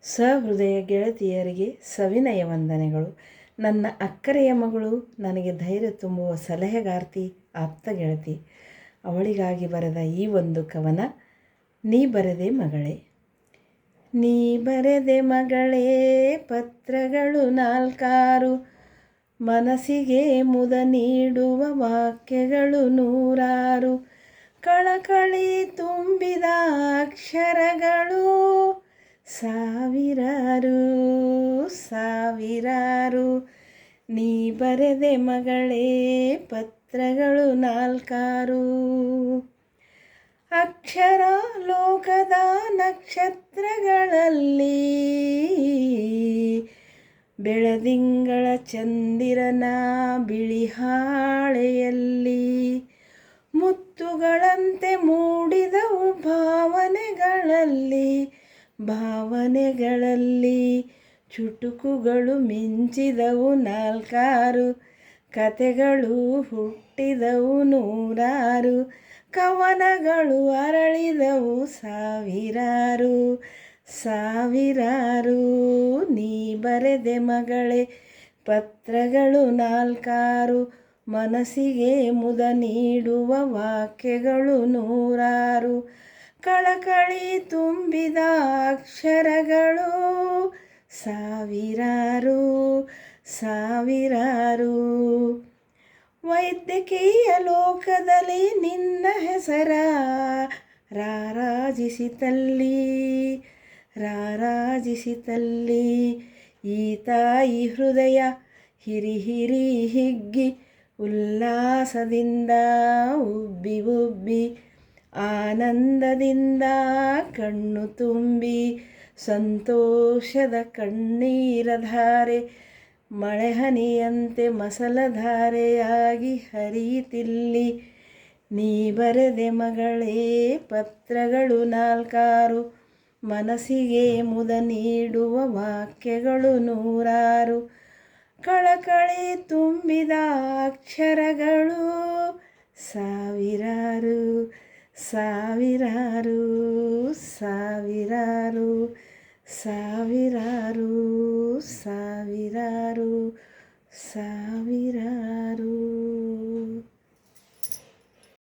ಸಹೃದಯ ಗೆಳತಿಯರಿಗೆ ಸವಿನಯ ವಂದನೆಗಳು. ನನ್ನ ಅಕ್ಕರೆಯ ಮಗಳು, ನನಗೆ ಧೈರ್ಯ ತುಂಬುವ ಸಲಹೆಗಾರ್ತಿ, ಆಪ್ತ ಗೆಳತಿ. ಅವಳಿಗಾಗಿ ಬರೆದ ಈ ಒಂದು ಕವನ. ನೀ ಬರೆದೆ ಮಗಳೇ. ನೀ ಬರೆದೆ ಮಗಳೇ ಪತ್ರಗಳು ನಾಲ್ಕಾರು, ಮನಸ್ಸಿಗೆ ಮುದ ನೀಡುವ ವಾಕ್ಯಗಳು ನೂರಾರು, ಕಳಕಳಿ ತುಂಬಿದ ಅಕ್ಷರಗಳು ಸಾವಿರಾರು ಸಾವಿರಾರು. ನೀ ಬರೆದೆ ಮಗಳೇ ಪತ್ರಗಳು ನಾಲ್ಕಾರು. ಅಕ್ಷರ ಲೋಕದ ನಕ್ಷತ್ರಗಳಲ್ಲಿ, ಬೆಳದಿಂಗಳ ಚಂದಿರನ ಬಿಳಿ ಹಾಳೆಯಲ್ಲಿ, ಮುತ್ತುಗಳಂತೆ ಮೂಡಿದವು ಭಾವನೆಗಳಲ್ಲಿ ಚುಟುಕುಗಳು ಮಿಂಚಿದವು ನಾಲ್ಕಾರು, ಕತೆಗಳು ಹುಟ್ಟಿದವು ನೂರಾರು, ಕವನಗಳು ಅರಳಿದವು ಸಾವಿರಾರು ಸಾವಿರಾರು. ನೀ ಬರೆದೆ ಮಗಳೇ ಪತ್ರಗಳು ನಾಲ್ಕಾರು, ಮನಸ್ಸಿಗೆ ಮುದ ನೀಡುವ ವಾಕ್ಯಗಳು ನೂರಾರು, ಕಳಕಳಿ ತುಂಬಿದ ಅಕ್ಷರಗಳು ಸಾವಿರಾರು ಸಾವಿರಾರು. ವೈದ್ಯಕೀಯ ಲೋಕದಲ್ಲಿ ನಿನ್ನ ಹೆಸರ ರಾರಾಜಿಸಿತಲ್ಲಿ, ಈ ತಾಯಿ ಹೃದಯ ಹಿರಿ ಹಿಗ್ಗಿ ಉಲ್ಲಾಸದಿಂದ ಉಬ್ಬಿ ಆನಂದದಿಂದ ಕಣ್ಣು ತುಂಬಿ, ಸಂತೋಷದ ಕಣ್ಣೀರಧಾರೆ ಮಳೆಹನಿಯಂತೆ ಮಸಲಧಾರೆಯಾಗಿ ಹರಿಯಿತಿಲ್ಲಿ. ನೀ ಬರೆದೆ ಮಗಳೇ ಪತ್ರಗಳು ನಾಲ್ಕಾರು, ಮನಸ್ಸಿಗೆ ಮುದ ನೀಡುವ ವಾಕ್ಯಗಳು ನೂರಾರು, ಕಳಕಳಿ ತುಂಬಿದ ಅಕ್ಷರಗಳು ಸಾವಿರಾರು ಸಾವಿರಾರು ಸಾವಿರಾರು ಸಾವಿರಾರು ಸಾವಿರಾರು ಸಾವಿರಾರು.